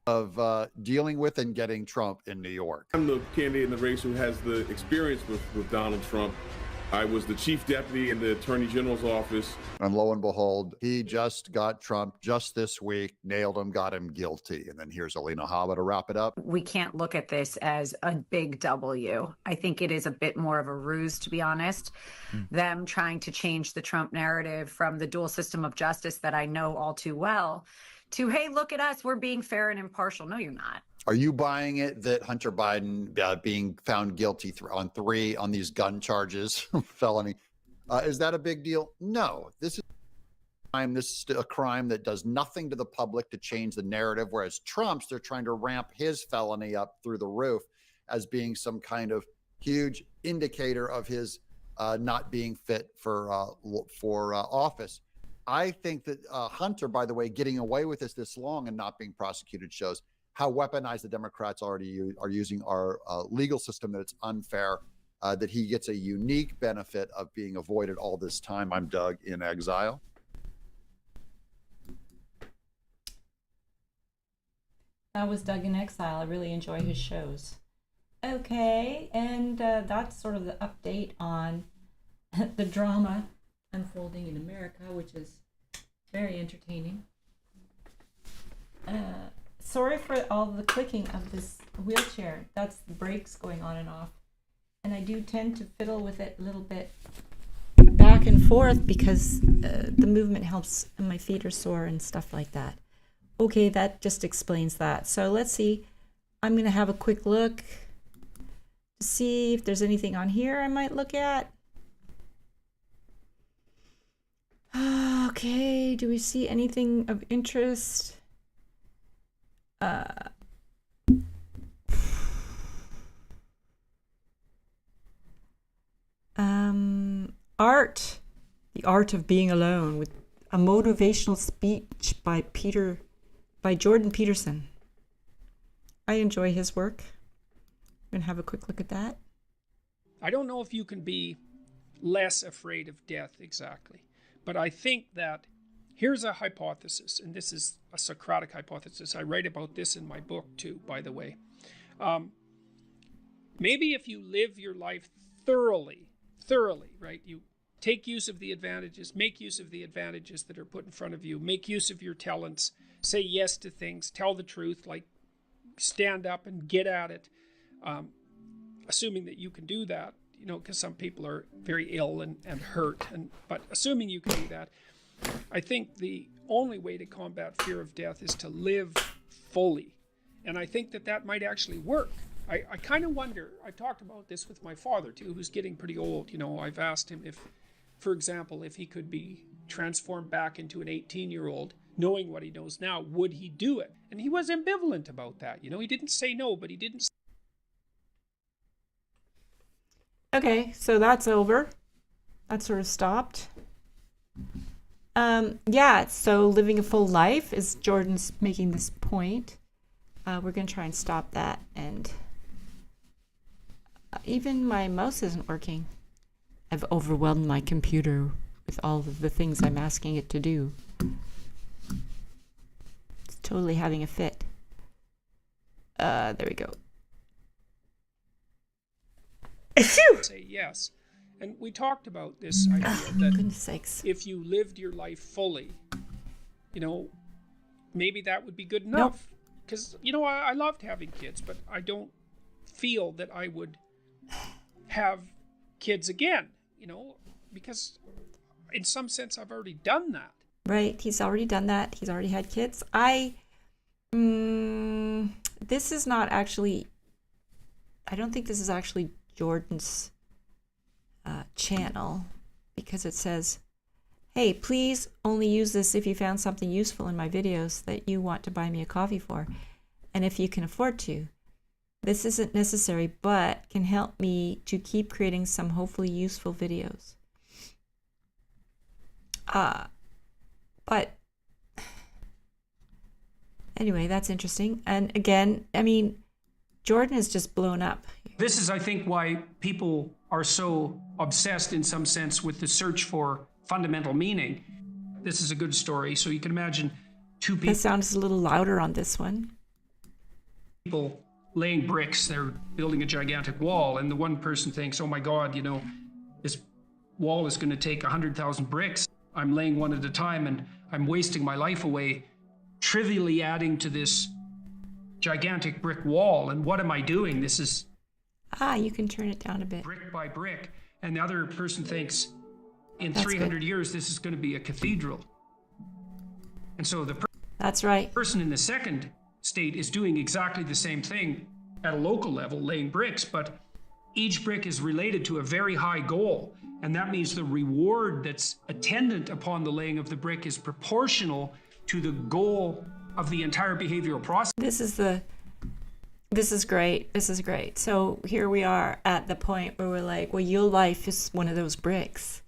of dealing with and getting Trump in New York? I'm the candidate in the race who has the experience with Donald Trump. I was the chief deputy in the attorney general's office. And lo and behold, he just got Trump just this week, nailed him, got him guilty. And then here's Alina Habba to wrap it up. We can't look at this as a big W. I think it is a bit more of a ruse, to be honest. Them trying to change the Trump narrative from the dual system of justice that I know all too well to, hey, look at us, we're being fair and impartial. No, you're not. Are you buying it that Hunter Biden being found guilty on these gun charges, felony, is that a big deal? No, this is a crime that does nothing to the public to change the narrative. Whereas Trump's, they're trying to ramp his felony up through the roof as being some kind of huge indicator of his not being fit for office. I think that Hunter, by the way, getting away with this long and not being prosecuted shows how weaponized the Democrats already are using our legal system, that it's unfair, that he gets a unique benefit of being avoided all this time. I'm Doug in exile. That was Doug in Exile. I really enjoy his shows. Okay, and that's sort of the update on the drama unfolding in America, which is very entertaining. Sorry for all the clicking of this wheelchair. That's the brakes going on and off. And I do tend to fiddle with it a little bit back and forth because the movement helps and my feet are sore and stuff like that. Okay, that just explains that. So let's see. I'm going to have a quick look to see if there's anything on here I might look at. Okay, do we see anything of interest? Art, The Art of Being Alone, with a motivational speech by Jordan Peterson. I enjoy his work. I'm gonna have a quick look at that. I don't know if you can be less afraid of death exactly, but I think that here's a hypothesis, and this is a Socratic hypothesis. I write about this in my book too, by the way. Maybe if you live your life thoroughly, right? You take use of the advantages, make use of the advantages that are put in front of you, make use of your talents, say yes to things, tell the truth, like stand up and get at it, assuming that you can do that, you know, because some people are very ill and hurt, but assuming you can do that, I think the only way to combat fear of death is to live fully. And I think that might actually work. I kind of wonder, I talked about this with my father too, who's getting pretty old. You know, I've asked him if, for example, if he could be transformed back into an 18-year-old, knowing what he knows now, would he do it? And he was ambivalent about that. You know, he didn't say no, but he didn't. Okay, so that's over. That sort of stopped. Yeah, so living a full life is Jordan's making this point. We're going to try and stop that. And even my mouse isn't working. I've overwhelmed my computer with all of the things I'm asking it to do. It's totally having a fit. There we go. Say yes. And we talked about this idea that goodness sakes, if you lived your life fully, you know, maybe that would be good enough. Because, you know, I loved having kids, but I don't feel that I would have kids again, you know, because in some sense I've already done that. Right, he's already done that. He's already had kids. This is not actually, I don't think this is actually Jordan's channel, because it says, hey, please only use this if you found something useful in my videos that you want to buy me a coffee for, and if you can afford to. This isn't necessary, but can help me to keep creating some hopefully useful videos. But anyway, that's interesting. And again, I mean, Jordan is just blown up. This is, I think, why people are so obsessed in some sense with the search for fundamental meaning. This is a good story. So you can imagine two people. The sound is a little louder on this one. people laying bricks, they're building a gigantic wall, and the one person thinks, oh my God, you know, this wall is going to take 100,000 bricks. I'm laying one at a time and I'm wasting my life away, trivially adding to this gigantic brick wall. And what am I doing? This is you can turn it down a bit. brick by brick. And the other person thinks, in That's 300 good. years, this is going to be a cathedral. And so the That's right. person in the second state is doing exactly the same thing at a local level, laying bricks, but each brick is related to a very high goal. And that means the reward that's attendant upon the laying of the brick is proportional to the goal of the entire behavioral process. This is great. This is great. So here we are at the point where we're like, well, your life is one of those bricks.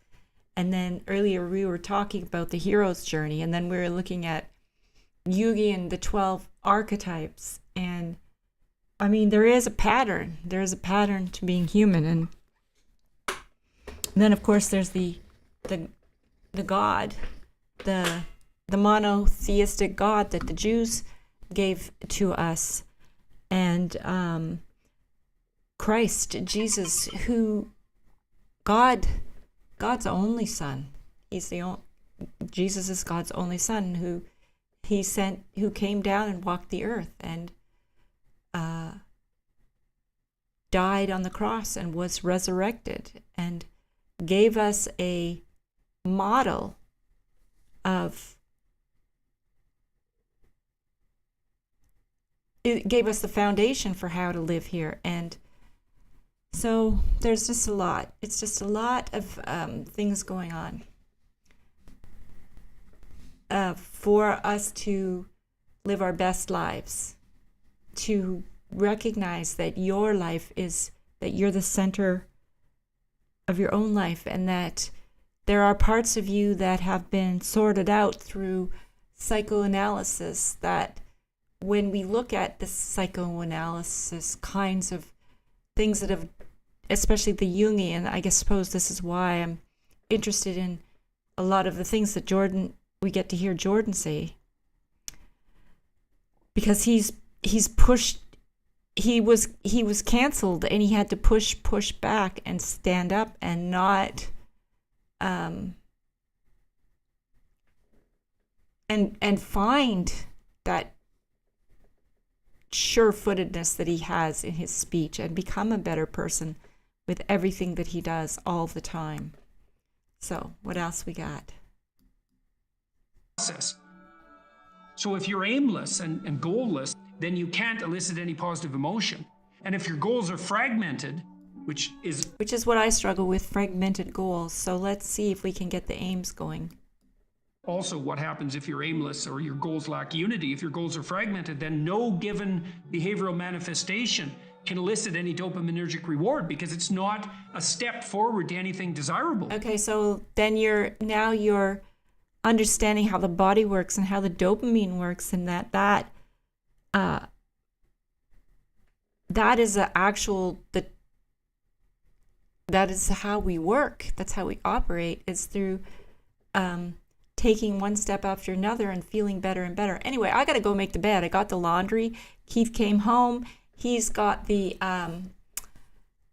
And then earlier we were talking about the hero's journey, and then we were looking at Jungian, the 12 archetypes. And I mean, there is a pattern. There is a pattern to being human. And then, of course, there's the God, the monotheistic God that the Jews gave to us, and Christ, Jesus, who God's only Son. Jesus is God's only Son, who He sent, who came down and walked the earth and died on the cross and was resurrected and gave us a model of, it gave us the foundation for how to live here. And so there's just a lot. It's just a lot of things going on for us to live our best lives, to recognize that your life is, that you're the center of your own life, and that there are parts of you that have been sorted out through psychoanalysis, that when we look at the psychoanalysis kinds of things that have, especially the Jungian, I suppose this is why I'm interested in a lot of the things that we get to hear Jordan say, because he's pushed, he was canceled, and he had to push back and stand up and not and find that sure-footedness that he has in his speech and become a better person with everything that he does all the time. So what else we got? So if you're aimless and goalless, then you can't elicit any positive emotion. And if your goals are fragmented, which is what I struggle with, fragmented goals. So let's see if we can get the aims going. Also, what happens if you're aimless or your goals lack unity? If your goals are fragmented, then no given behavioral manifestation can elicit any dopaminergic reward, because it's not a step forward to anything desirable. Okay, so then you're understanding how the body works and how the dopamine works, and that is that is how we work. That's how we operate, is through taking one step after another and feeling better and better. Anyway, I got to go make the bed. I got the laundry. Keith came home. He's got the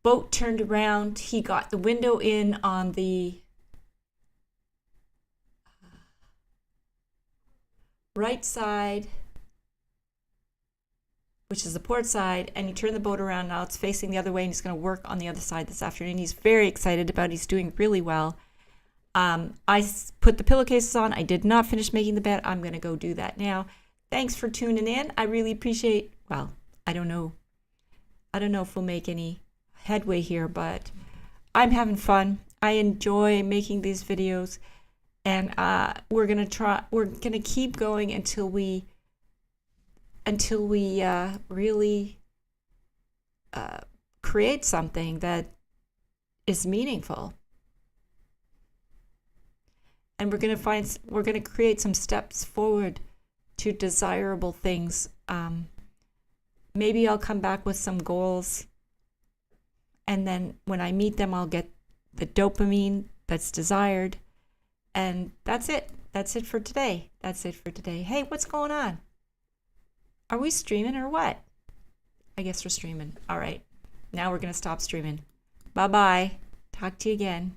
boat turned around. He got the window in on the right side, which is the port side, and he turned the boat around. Now it's facing the other way, and he's going to work on the other side this afternoon. He's very excited about it. He's doing really well. I put the pillowcases on. I did not finish making the bed. I'm going to go do that now. Thanks for tuning in. I really appreciate, well, I don't know if we'll make any headway here, but I'm having fun. I enjoy making these videos, and we're going to keep going until we really create something that is meaningful. And we're going to create some steps forward to desirable things. Maybe I'll come back with some goals, and then when I meet them, I'll get the dopamine that's desired. And that's it. That's it for today. Hey, what's going on? Are we streaming or what? I guess we're streaming. All right. Now we're going to stop streaming. Bye-bye. Talk to you again.